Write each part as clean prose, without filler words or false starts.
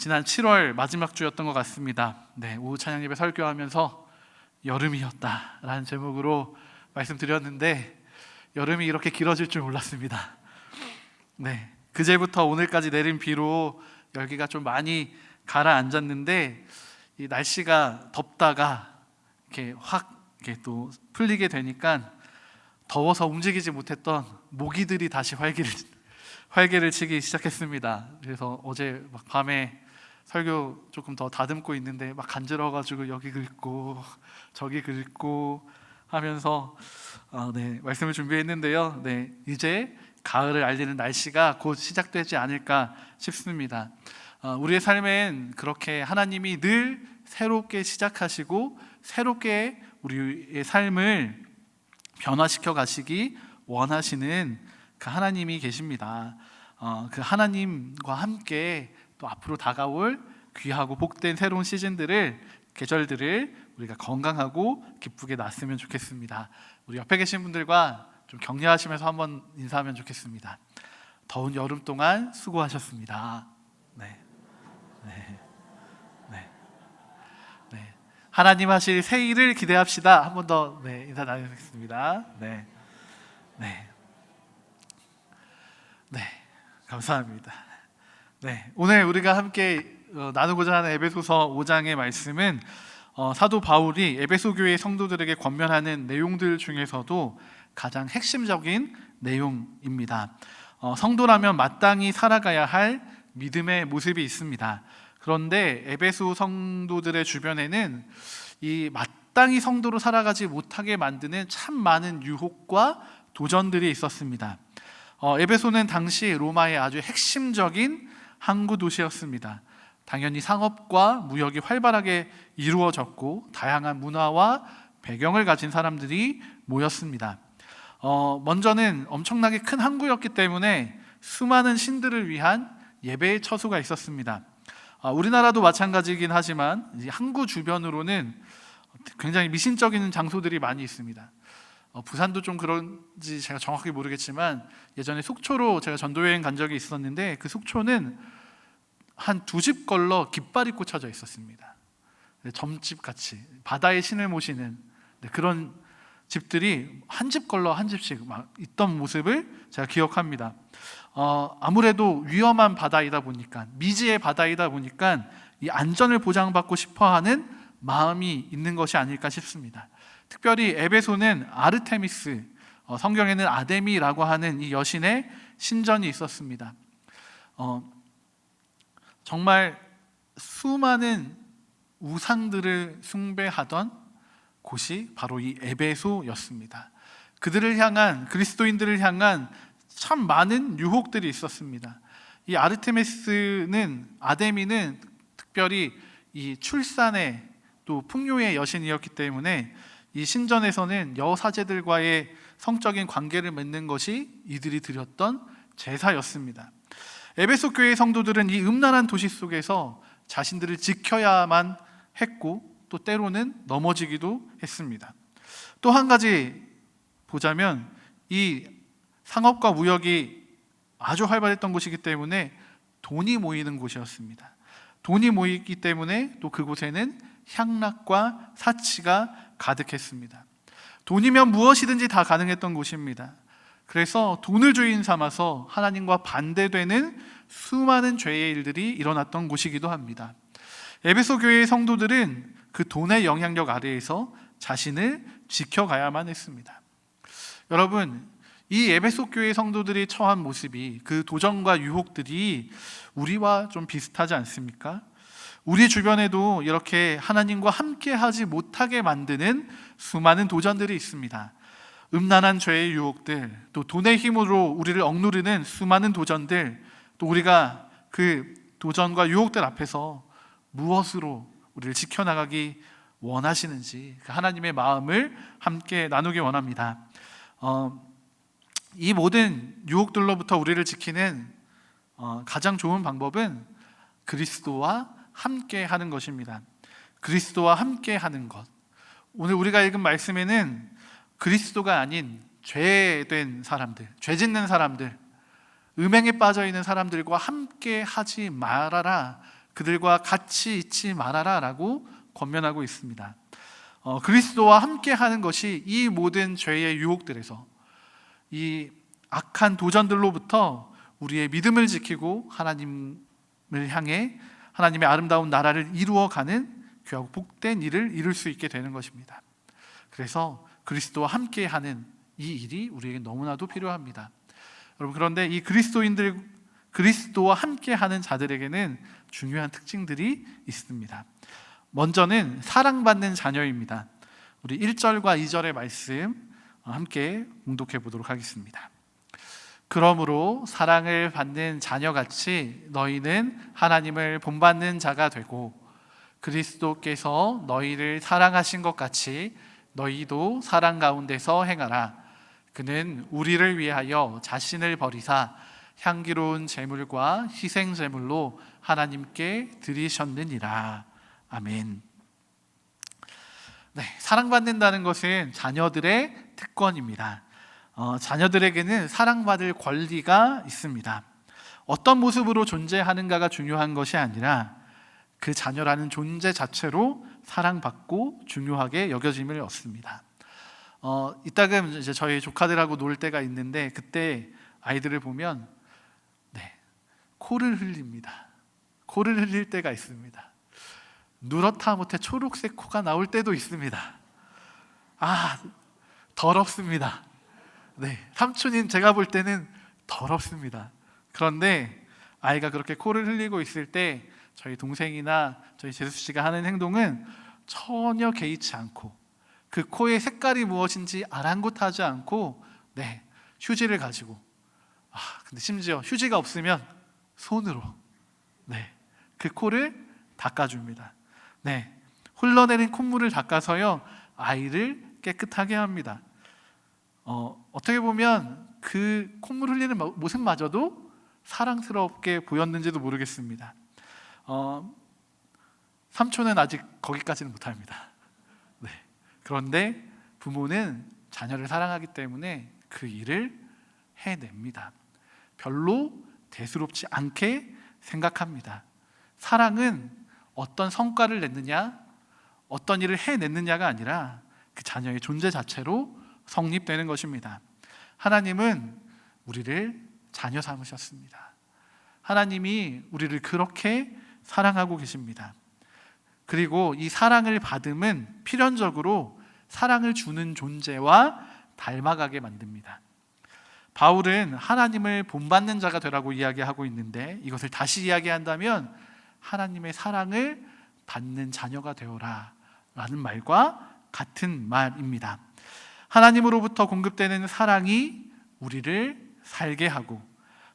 지난 7월 마지막 주였던 것 같습니다. 오후 찬양 예배 설교하면서 여름이었다라는 제목으로 말씀드렸는데 여름이 이렇게 길어질 줄 몰랐습니다. 그제부터 오늘까지 내린 비로 열기가 좀 많이 가라앉았는데 이 날씨가 덥다가 이렇게 확 이렇게 또 풀리게 되니까 더워서 움직이지 못했던 모기들이 다시 활개를 치기 시작했습니다. 그래서 어제 막 밤에 설교 조금 더 다듬고 있는데 막 간지러워가지고 여기 긁고 저기 긁고 하면서 말씀을 준비했는데요. 이제 가을을 알리는 날씨가 곧 시작되지 않을까 싶습니다. 우리의 삶엔 그렇게 하나님이 늘 새롭게 시작하시고 새롭게 우리의 삶을 변화시켜 가시기 원하시는 그 하나님이 계십니다. 그 하나님과 함께 또 앞으로 다가올 귀하고 복된 새로운 시즌들을, 계절들을 우리가 건강하고 기쁘게 났으면 좋겠습니다. 우리 옆에 계신 분들과 좀 격려하시면서 한번 인사하면 좋겠습니다. 더운 여름 동안 수고하셨습니다. 하나님 하실 새 일을 기대합시다. 한 번 더 인사 나누겠습니다. 감사합니다. 오늘 우리가 함께 나누고자 하는 에베소서 5장의 말씀은 사도 바울이 에베소 교회 성도들에게 권면하는 내용들 중에서도 가장 핵심적인 내용입니다. 성도라면 마땅히 살아가야 할 믿음의 모습이 있습니다. 그런데 에베소 성도들의 주변에는 이 마땅히 성도로 살아가지 못하게 만드는 참 많은 유혹과 도전들이 있었습니다. 에베소는 당시 로마의 아주 핵심적인 항구 도시였습니다. 당연히 상업과 무역이 활발하게 이루어졌고 다양한 문화와 배경을 가진 사람들이 모였습니다. 먼저는 엄청나게 큰 항구였기 때문에 수많은 신들을 위한 예배의 처소가 있었습니다. 우리나라도 마찬가지이긴 하지만 항구 주변으로는 굉장히 미신적인 장소들이 많이 있습니다. 부산도 좀 그런지 제가 정확히 모르겠지만 예전에 속초로 제가 전도여행 간 적이 있었는데 그 속초는 한 2집 걸러 깃발이 꽂혀져 있었습니다. 점집 같이 바다의 신을 모시는 그런 집들이 한 집 걸러 한 집씩 막 있던 모습을 제가 기억합니다. 아무래도 위험한 바다이다 보니까, 미지의 바다이다 보니까 이 안전을 보장받고 싶어하는 마음이 있는 것이 아닐까 싶습니다. 특별히 에베소는 아르테미스, 성경에는 아데미라고 하는 이 여신의 신전이 있었습니다. 정말 수많은 우상들을 숭배하던 곳이 바로 이 에베소였습니다. 그들을 향한, 그리스도인들을 향한 참 많은 유혹들이 있었습니다. 이 아데미는 특별히 이 출산의 또 풍요의 여신이었기 때문에 이 신전에서는 여사제들과의 성적인 관계를 맺는 것이 이들이 드렸던 제사였습니다. 에베소 교회의 성도들은 이 음란한 도시 속에서 자신들을 지켜야만 했고 또 때로는 넘어지기도 했습니다. 또 한 가지 보자면 이 상업과 무역이 아주 활발했던 곳이기 때문에 돈이 모이는 곳이었습니다. 돈이 모이기 때문에 또 그곳에는 향락과 사치가 가득했습니다. 돈이면 무엇이든지 다 가능했던 곳입니다. 그래서 돈을 주인 삼아서 하나님과 반대되는 수많은 죄의 일들이 일어났던 곳이기도 합니다. 에베소 교회의 성도들은 그 돈의 영향력 아래에서 자신을 지켜가야만 했습니다. 여러분, 이 에베소 교회 성도들이 처한 모습이, 그 도전과 유혹들이 우리와 좀 비슷하지 않습니까? 우리 주변에도 이렇게 하나님과 함께 하지 못하게 만드는 수많은 도전들이 있습니다. 음란한 죄의 유혹들, 또 돈의 힘으로 우리를 억누르는 수많은 도전들, 또 우리가 그 도전과 유혹들 앞에서 무엇으로 우리를 지켜나가기 원하시는지 그 하나님의 마음을 함께 나누기 원합니다. 이 모든 유혹들로부터 우리를 지키는 가장 좋은 방법은 그리스도와 함께 하는 것입니다. 그리스도와 함께 하는 것. 오늘 우리가 읽은 말씀에는 그리스도가 아닌 죄된 사람들, 죄 짓는 사람들, 음행에 빠져 있는 사람들과 함께 하지 말아라, 그들과 같이 있지 말아라라고 권면하고 있습니다. 그리스도와 함께하는 것이 이 모든 죄의 유혹들에서, 이 악한 도전들로부터 우리의 믿음을 지키고 하나님을 향해 하나님의 아름다운 나라를 이루어가는 귀하고 복된 일을 이룰 수 있게 되는 것입니다. 그래서 그리스도와 함께하는 이 일이 우리에게 너무나도 필요합니다. 여러분, 그런데 이 그리스도와 함께하는 자들에게는 중요한 특징들이 있습니다. 먼저는 사랑받는 자녀입니다. 우리 1절과 2절의 말씀 함께 봉독해 보도록 하겠습니다. 그러므로 사랑을 받는 자녀같이 너희는 하나님을 본받는 자가 되고 그리스도께서 너희를 사랑하신 것 같이 너희도 사랑 가운데서 행하라. 그는 우리를 위하여 자신을 버리사 향기로운 제물과 희생 제물로 하나님께 드리셨느니라. 아멘. 네, 사랑받는다는 것은 자녀들의 특권입니다. 자녀들에게는 사랑받을 권리가 있습니다. 어떤 모습으로 존재하는가가 중요한 것이 아니라 그 자녀라는 존재 자체로 사랑받고 중요하게 여겨짐을 얻습니다. 이따금 이제 저희 조카들하고 놀 때가 있는데 그때 아이들을 보면 코를 흘립니다. 코를 흘릴 때가 있습니다. 누렇다 못해 초록색 코가 나올 때도 있습니다. 더럽습니다. 삼촌인 제가 볼 때는 더럽습니다. 그런데 아이가 그렇게 코를 흘리고 있을 때 저희 동생이나 저희 재수 씨가 하는 행동은 전혀 개의치 않고 그 코의 색깔이 무엇인지 아랑곳하지 않고 휴지를 가지고 근데 심지어 휴지가 없으면 손으로 그 코를 닦아줍니다. 흘러내린 콧물을 닦아서요 아이를 깨끗하게 합니다. 어떻게 보면 그 콧물 흘리는 모습마저도 사랑스럽게 보였는지도 모르겠습니다. 삼촌은 아직 거기까지는 못합니다. 그런데 부모는 자녀를 사랑하기 때문에 그 일을 해냅니다. 별로 대수롭지 않게 생각합니다. 사랑은 어떤 성과를 냈느냐, 어떤 일을 해냈느냐가 아니라 그 자녀의 존재 자체로 성립되는 것입니다. 하나님은 우리를 자녀 삼으셨습니다. 하나님이 우리를 그렇게 사랑하고 계십니다. 그리고 이 사랑을 받음은 필연적으로 사랑을 주는 존재와 닮아가게 만듭니다. 바울은 하나님을 본받는 자가 되라고 이야기하고 있는데 이것을 다시 이야기한다면 하나님의 사랑을 받는 자녀가 되어라 라는 말과 같은 말입니다. 하나님으로부터 공급되는 사랑이 우리를 살게 하고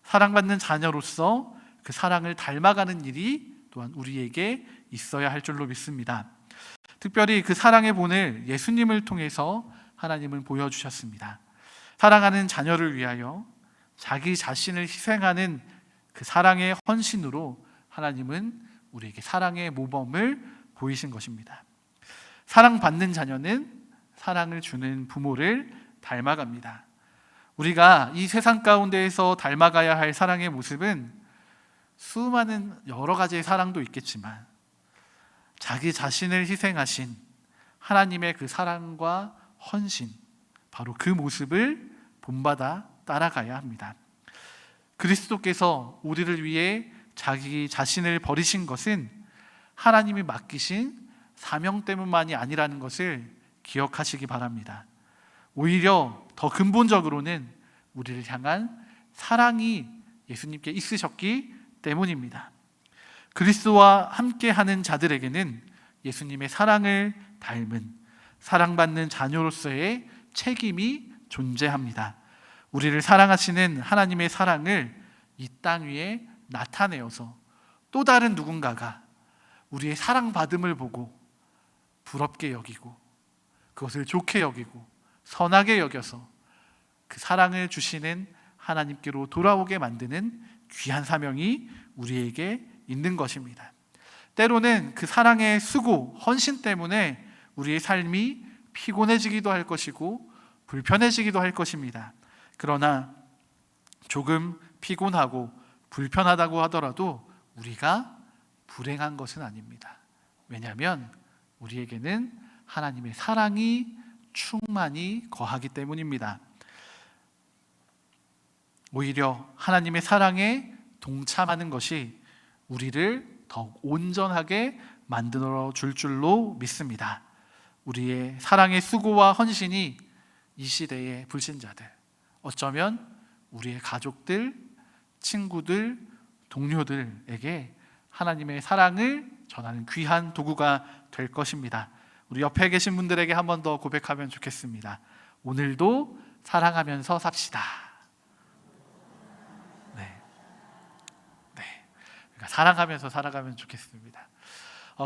사랑받는 자녀로서 그 사랑을 닮아가는 일이 또한 우리에게 있어야 할 줄로 믿습니다. 특별히 그 사랑의 본을 예수님을 통해서 하나님은 보여주셨습니다. 사랑하는 자녀를 위하여 자기 자신을 희생하는 그 사랑의 헌신으로 하나님은 우리에게 사랑의 모범을 보이신 것입니다. 사랑받는 자녀는 사랑을 주는 부모를 닮아갑니다. 우리가 이 세상 가운데에서 닮아가야 할 사랑의 모습은 수많은 여러 가지의 사랑도 있겠지만 자기 자신을 희생하신 하나님의 그 사랑과 헌신, 바로 그 모습을 본받아 따라가야 합니다. 그리스도께서 우리를 위해 자기 자신을 버리신 것은 하나님이 맡기신 사명 때문만이 아니라는 것을 기억하시기 바랍니다. 오히려 더 근본적으로는 우리를 향한 사랑이 예수님께 있으셨기 때문입니다. 그리스도와 함께하는 자들에게는 예수님의 사랑을 닮은 사랑받는 자녀로서의 책임이 존재합니다. 우리를 사랑하시는 하나님의 사랑을 이 땅 위에 나타내어서 또 다른 누군가가 우리의 사랑받음을 보고 부럽게 여기고 그것을 좋게 여기고 선하게 여겨서 그 사랑을 주시는 하나님께로 돌아오게 만드는 귀한 사명이 우리에게 있는 것입니다. 때로는 그 사랑의 수고, 헌신 때문에 우리의 삶이 피곤해지기도 할 것이고 불편해지기도 할 것입니다. 그러나 조금 피곤하고 불편하다고 하더라도 우리가 불행한 것은 아닙니다. 왜냐하면 우리에게는 하나님의 사랑이 충만히 거하기 때문입니다. 오히려 하나님의 사랑에 동참하는 것이 우리를 더욱 온전하게 만들어 줄 줄로 믿습니다. 우리의 사랑의 수고와 헌신이 이 시대의 불신자들, 어쩌면 우리의 가족들, 친구들, 동료들에게 하나님의 사랑을 전하는 귀한 도구가 될 것입니다. 우리 옆에 계신 분들에게 한 번 더 고백하면 좋겠습니다. 오늘도 사랑하면서 삽시다. 그러니까 사랑하면서 살아가면 좋겠습니다.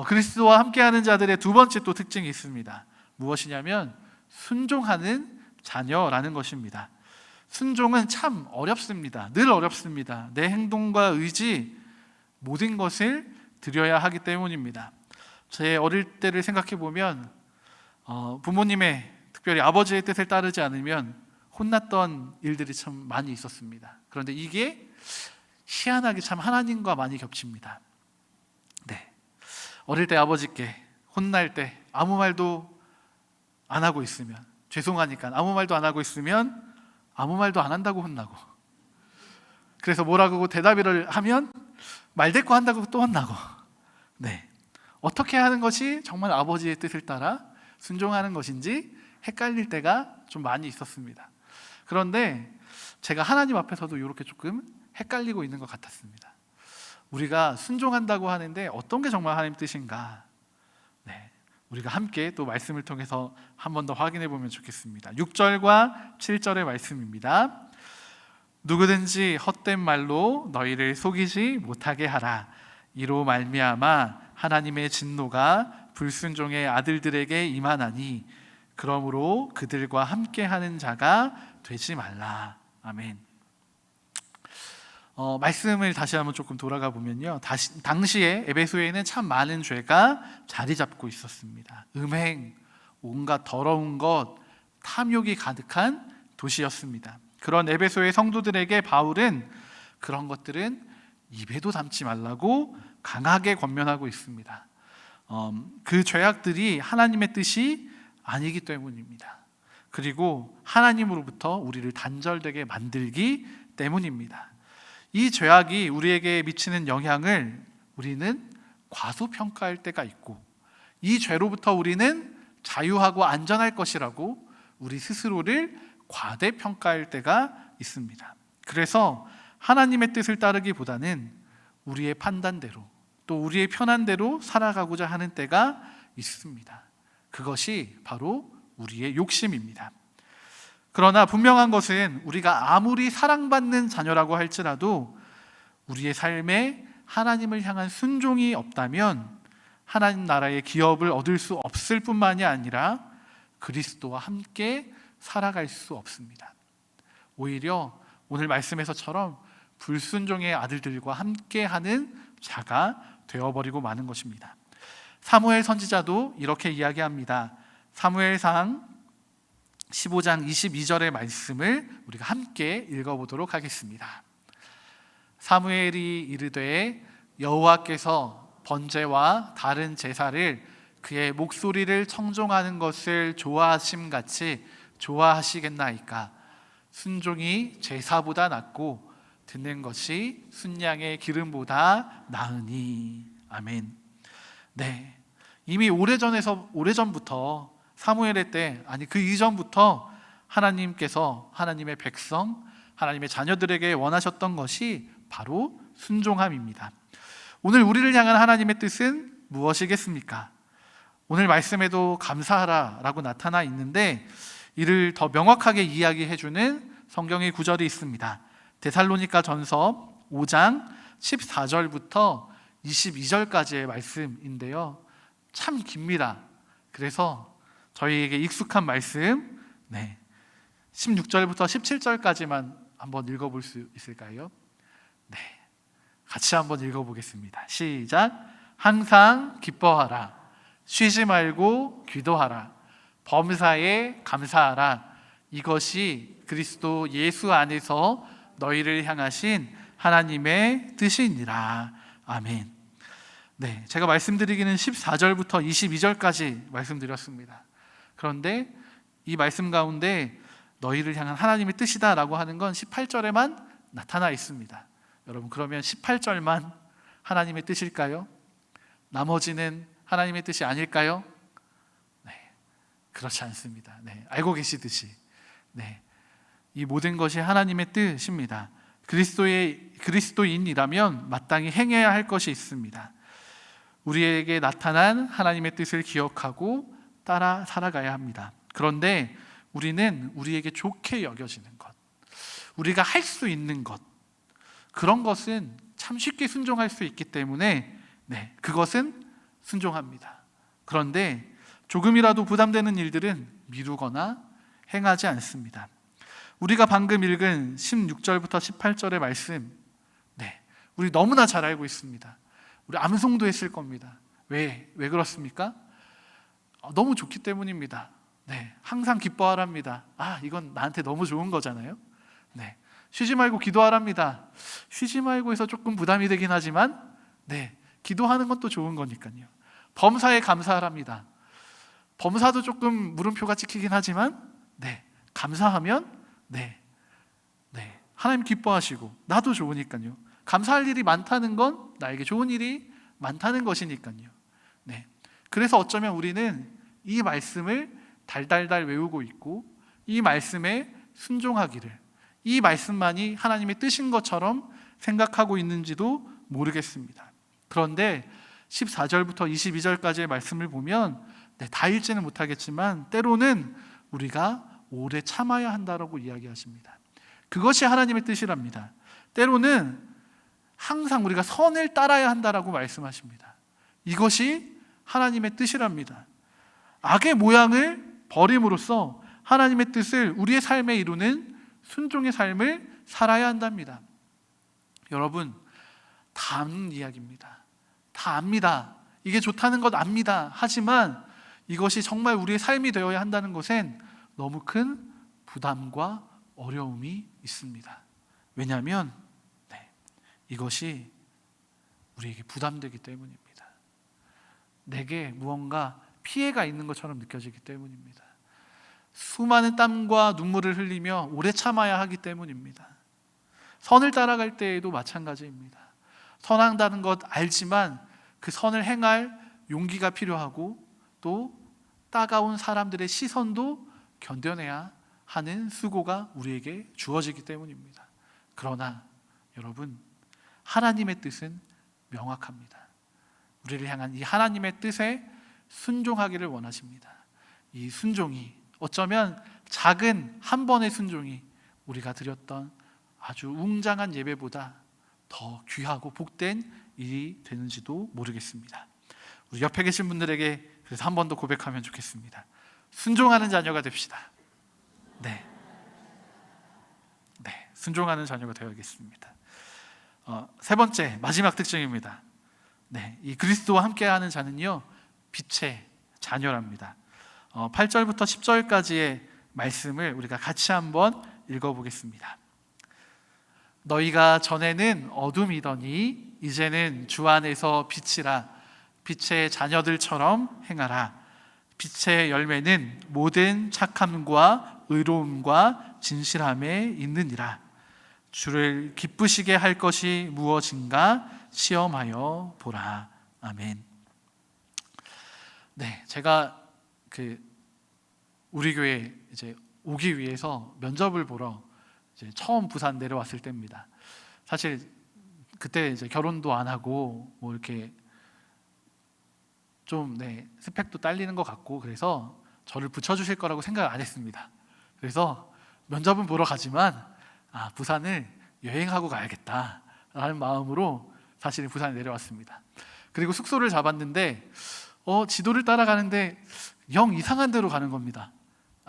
그리스도와 함께하는 자들의 두 번째 또 특징이 있습니다. 무엇이냐면 순종하는 자녀라는 것입니다. 순종은 참 어렵습니다. 늘 어렵습니다. 내 행동과 의지 모든 것을 드려야 하기 때문입니다. 제 어릴 때를 생각해 보면 부모님의, 특별히 아버지의 뜻을 따르지 않으면 혼났던 일들이 참 많이 있었습니다. 그런데 이게 희한하게 참 하나님과 많이 겹칩니다. 어릴 때 아버지께 혼날 때 아무 말도 안 하고 있으면, 죄송하니까 아무 말도 안 하고 있으면 아무 말도 안 한다고 혼나고, 그래서 뭐라고 대답을 하면 말대꾸 한다고 또 혼나고, 어떻게 하는 것이 정말 아버지의 뜻을 따라 순종하는 것인지 헷갈릴 때가 좀 많이 있었습니다. 그런데 제가 하나님 앞에서도 이렇게 조금 헷갈리고 있는 것 같았습니다. 우리가 순종한다고 하는데 어떤 게 정말 하나님 뜻인가? 우리가 함께 또 말씀을 통해서 한 번 더 확인해 보면 좋겠습니다. 6절과 7절의 말씀입니다. 누구든지 헛된 말로 너희를 속이지 못하게 하라. 이로 말미암아 하나님의 진노가 불순종의 아들들에게 임하나니 그러므로 그들과 함께하는 자가 되지 말라. 아멘. 말씀을 다시 한번 조금 돌아가 보면요, 당시에 에베소에는 참 많은 죄가 자리 잡고 있었습니다. 음행, 온갖 더러운 것, 탐욕이 가득한 도시였습니다. 그런 에베소의 성도들에게 바울은 그런 것들은 입에도 담지 말라고 강하게 권면하고 있습니다. 그 죄악들이 하나님의 뜻이 아니기 때문입니다. 그리고 하나님으로부터 우리를 단절되게 만들기 때문입니다. 이 죄악이 우리에게 미치는 영향을 우리는 과소평가할 때가 있고, 이 죄로부터 우리는 자유하고 안전할 것이라고 우리 스스로를 과대평가할 때가 있습니다. 그래서 하나님의 뜻을 따르기보다는 우리의 판단대로, 또 우리의 편한대로 살아가고자 하는 때가 있습니다. 그것이 바로 우리의 욕심입니다. 그러나 분명한 것은 우리가 아무리 사랑받는 자녀라고 할지라도 우리의 삶에 하나님을 향한 순종이 없다면 하나님 나라의 기업을 얻을 수 없을 뿐만이 아니라 그리스도와 함께 살아갈 수 없습니다. 오히려 오늘 말씀에서처럼 불순종의 아들들과 함께하는 자가 되어버리고 마는 것입니다. 사무엘 선지자도 이렇게 이야기합니다. 사무엘상 15장 22절의 말씀을 우리가 함께 읽어보도록 하겠습니다. 사무엘이 이르되 여호와께서 번제와 다른 제사를 그의 목소리를 청종하는 것을 좋아하심같이 좋아하시겠나이까. 순종이 제사보다 낫고 듣는 것이 순양의 기름보다 나으니. 아멘. 이미 오래전부터 사무엘의 때, 아니 그 이전부터 하나님께서 하나님의 백성, 하나님의 자녀들에게 원하셨던 것이 바로 순종함입니다. 오늘 우리를 향한 하나님의 뜻은 무엇이겠습니까? 오늘 말씀에도 감사하라 라고 나타나 있는데 이를 더 명확하게 이야기해주는 성경의 구절이 있습니다. 데살로니가 전서 5장 14절부터 22절까지의 말씀인데요, 참 깁니다. 그래서 저희에게 익숙한 말씀 16절부터 17절까지만 한번 읽어볼 수 있을까요? 같이 한번 읽어보겠습니다. 시작. 항상 기뻐하라. 쉬지 말고 기도하라. 범사에 감사하라. 이것이 그리스도 예수 안에서 너희를 향하신 하나님의 뜻이니라. 아멘. 네, 제가 말씀드리기는 14절부터 22절까지 말씀드렸습니다. 그런데 이 말씀 가운데 너희를 향한 하나님의 뜻이다라고 하는 건 18절에만 나타나 있습니다. 여러분, 그러면 18절만 하나님의 뜻일까요? 나머지는 하나님의 뜻이 아닐까요? 네, 그렇지 않습니다. 네, 알고 계시듯이 이 모든 것이 하나님의 뜻입니다. 그리스도인이라면 마땅히 행해야 할 것이 있습니다. 우리에게 나타난 하나님의 뜻을 기억하고 따라 살아가야 합니다. 그런데 우리는 우리에게 좋게 여겨지는 것, 우리가 할 수 있는 것, 그런 것은 참 쉽게 순종할 수 있기 때문에 그것은 순종합니다. 그런데 조금이라도 부담되는 일들은 미루거나 행하지 않습니다. 우리가 방금 읽은 16절부터 18절의 말씀, 우리 너무나 잘 알고 있습니다. 우리 암송도 했을 겁니다. 왜 그렇습니까? 너무 좋기 때문입니다. 항상 기뻐하랍니다. 이건 나한테 너무 좋은 거잖아요. 쉬지 말고 기도하랍니다. 쉬지 말고 해서 조금 부담이 되긴 하지만 기도하는 것도 좋은 거니까요. 범사에 감사하랍니다. 범사도 조금 물음표가 찍히긴 하지만 감사하면 하나님 기뻐하시고 나도 좋으니까요. 감사할 일이 많다는 건 나에게 좋은 일이 많다는 것이니까요. 그래서 어쩌면 우리는 이 말씀을 달달달 외우고 있고 이 말씀에 순종하기를, 이 말씀만이 하나님의 뜻인 것처럼 생각하고 있는지도 모르겠습니다. 그런데 14절부터 22절까지의 말씀을 보면 다 읽지는 못하겠지만 때로는 우리가 오래 참아야 한다라고 이야기하십니다. 그것이 하나님의 뜻이랍니다. 때로는 항상 우리가 선을 따라야 한다라고 말씀하십니다. 이것이 하나님의 뜻이랍니다. 악의 모양을 버림으로써 하나님의 뜻을 우리의 삶에 이루는 순종의 삶을 살아야 한답니다. 여러분, 다 아는 이야기입니다. 다 압니다. 이게 좋다는 것 압니다. 하지만 이것이 정말 우리의 삶이 되어야 한다는 것엔 너무 큰 부담과 어려움이 있습니다. 왜냐하면 이것이 우리에게 부담되기 때문입니다. 내게 무언가 피해가 있는 것처럼 느껴지기 때문입니다. 수많은 땀과 눈물을 흘리며 오래 참아야 하기 때문입니다. 선을 따라갈 때에도 마찬가지입니다. 선한다는 것 알지만 그 선을 행할 용기가 필요하고 또 따가운 사람들의 시선도 견뎌내야 하는 수고가 우리에게 주어지기 때문입니다. 그러나 여러분, 하나님의 뜻은 명확합니다. 우리를 향한 이 하나님의 뜻에 순종하기를 원하십니다. 이 순종이 어쩌면 작은 한 번의 순종이 우리가 드렸던 아주 웅장한 예배보다 더 귀하고 복된 일이 되는지도 모르겠습니다. 우리 옆에 계신 분들에게 그래서 한 번 더 고백하면 좋겠습니다. 순종하는 자녀가 됩시다. 순종하는 자녀가 되어야겠습니다. 세 번째, 마지막 특징입니다. 이 그리스도와 함께하는 자는요, 빛의 자녀랍니다. 8절부터 10절까지의 말씀을 우리가 같이 한번 읽어보겠습니다. 너희가 전에는 어둠이더니 이제는 주 안에서 빛이라. 빛의 자녀들처럼 행하라. 빛의 열매는 모든 착함과 의로움과 진실함에 있느니라. 주를 기쁘시게 할 것이 무엇인가 시험하여 보라. 아멘. 제가 우리 교회 이제 오기 위해서 면접을 보러 이제 처음 부산 내려왔을 때입니다. 사실 그때 이제 결혼도 안 하고 뭐 이렇게 좀 스펙도 딸리는 것 같고 그래서 저를 붙여주실 거라고 생각을 안 했습니다. 그래서 면접은 보러 가지만 부산을 여행하고 가야겠다라는 마음으로 사실 부산에 내려왔습니다. 그리고 숙소를 잡았는데 지도를 따라가는데 영 이상한 데로 가는 겁니다.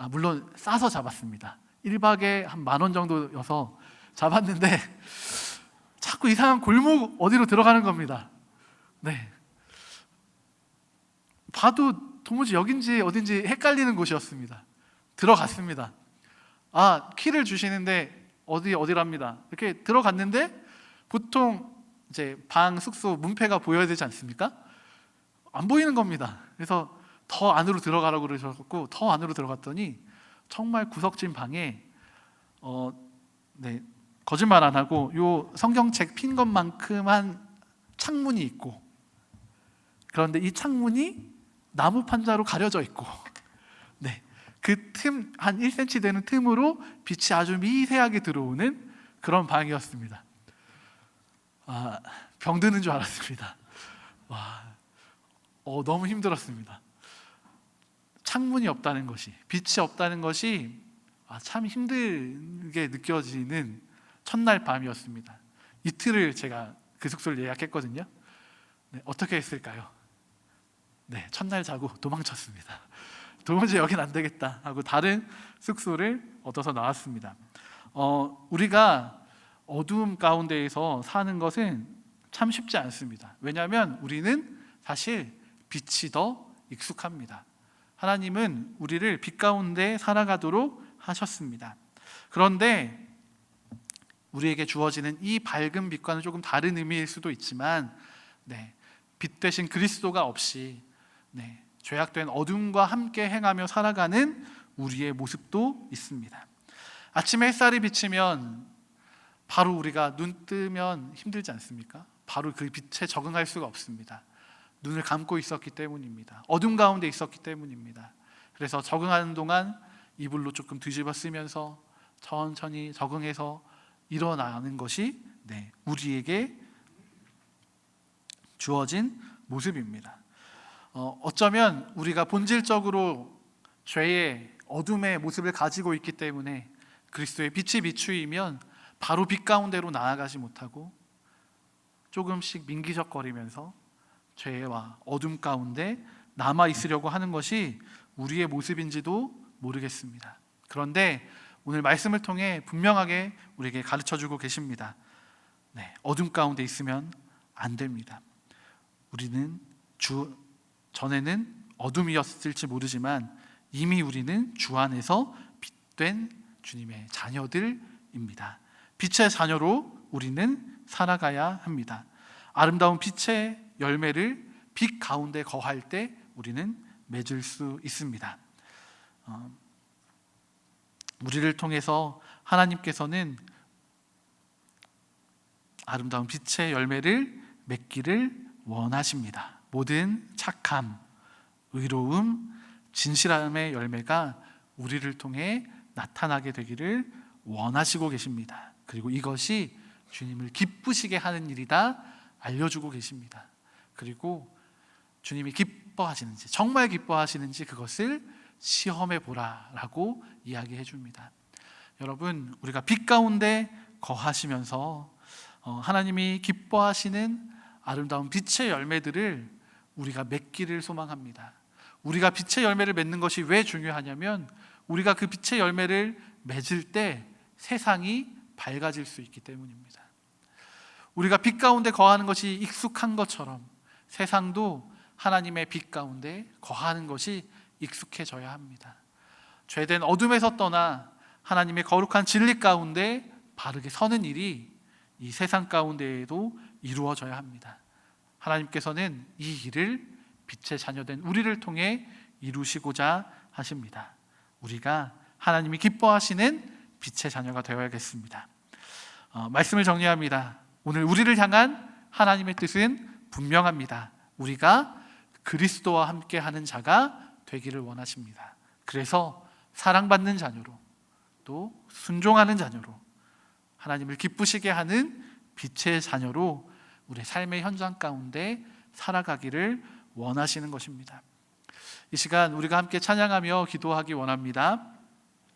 물론 싸서 잡았습니다. 1박에 한 10,000원 정도여서 잡았는데 자꾸 이상한 골목 어디로 들어가는 겁니다. 봐도 도무지 여긴지 어딘지 헷갈리는 곳이었습니다. 들어갔습니다. 키를 주시는데 어디랍니다. 이렇게 들어갔는데 보통 이제 방 숙소 문패가 보여야 되지 않습니까? 안 보이는 겁니다. 그래서 더 안으로 들어가라고 그러셨고 더 안으로 들어갔더니 정말 구석진 방에 거짓말 안 하고 요 성경책 핀 것만큼한 창문이 있고, 그런데 이 창문이 나무 판자로 가려져 있고, 그 틈 한 1cm 되는 틈으로 빛이 아주 미세하게 들어오는 그런 방이었습니다. 병드는 줄 알았습니다. 너무 힘들었습니다. 창문이 없다는 것이, 빛이 없다는 것이 참 힘들게 느껴지는 첫날 밤이었습니다. 이틀을 제가 그 숙소를 예약했거든요. 어떻게 했을까요? 첫날 자고 도망쳤습니다. 도무지 여긴 안 되겠다 하고 다른 숙소를 얻어서 나왔습니다. 우리가 어두움 가운데에서 사는 것은 참 쉽지 않습니다. 왜냐하면 우리는 사실 빛이 더 익숙합니다. 하나님은 우리를 빛 가운데 살아가도록 하셨습니다. 그런데 우리에게 주어지는 이 밝은 빛과는 조금 다른 의미일 수도 있지만, 빛 대신 그리스도가 없이 죄악된 어둠과 함께 행하며 살아가는 우리의 모습도 있습니다. 아침에 햇살이 비치면 바로 우리가 눈 뜨면 힘들지 않습니까? 바로 그 빛에 적응할 수가 없습니다. 눈을 감고 있었기 때문입니다. 어둠 가운데 있었기 때문입니다. 그래서 적응하는 동안 이불로 조금 뒤집어 쓰면서 천천히 적응해서 일어나는 것이 우리에게 주어진 모습입니다. 어쩌면 우리가 본질적으로 죄의 어둠의 모습을 가지고 있기 때문에 그리스도의 빛이 비추이면 바로 빛 가운데로 나아가지 못하고 조금씩 민기적거리면서 죄와 어둠 가운데 남아 있으려고 하는 것이 우리의 모습인지도 모르겠습니다. 그런데 오늘 말씀을 통해 분명하게 우리에게 가르쳐주고 계십니다. 어둠 가운데 있으면 안 됩니다. 우리는 전에는 어둠이었을지 모르지만 이미 우리는 주 안에서 빛된 주님의 자녀들입니다. 빛의 자녀로 우리는 살아가야 합니다. 아름다운 빛의 열매를 빛 가운데 거할 때 우리는 맺을 수 있습니다. 우리를 통해서 하나님께서는 아름다운 빛의 열매를 맺기를 원하십니다. 모든 착함, 의로움, 진실함의 열매가 우리를 통해 나타나게 되기를 원하시고 계십니다. 그리고 이것이 주님을 기쁘시게 하는 일이다 알려주고 계십니다. 그리고 주님이 기뻐하시는지, 정말 기뻐하시는지 그것을 시험해 보라라고 이야기해 줍니다. 여러분, 우리가 빛 가운데 거하시면서 하나님이 기뻐하시는 아름다운 빛의 열매들을 우리가 맺기를 소망합니다. 우리가 빛의 열매를 맺는 것이 왜 중요하냐면 우리가 그 빛의 열매를 맺을 때 세상이 밝아질 수 있기 때문입니다. 우리가 빛 가운데 거하는 것이 익숙한 것처럼 세상도 하나님의 빛 가운데 거하는 것이 익숙해져야 합니다. 죄된 어둠에서 떠나 하나님의 거룩한 진리 가운데 바르게 서는 일이 이 세상 가운데에도 이루어져야 합니다. 하나님께서는 이 일을 빛의 자녀된 우리를 통해 이루시고자 하십니다. 우리가 하나님이 기뻐하시는 빛의 자녀가 되어야겠습니다. 말씀을 정리합니다. 오늘 우리를 향한 하나님의 뜻은 분명합니다. 우리가 그리스도와 함께하는 자가 되기를 원하십니다. 그래서 사랑받는 자녀로, 또 순종하는 자녀로, 하나님을 기쁘시게 하는 빛의 자녀로 우리의 삶의 현장 가운데 살아가기를 원하시는 것입니다. 이 시간 우리가 함께 찬양하며 기도하기 원합니다.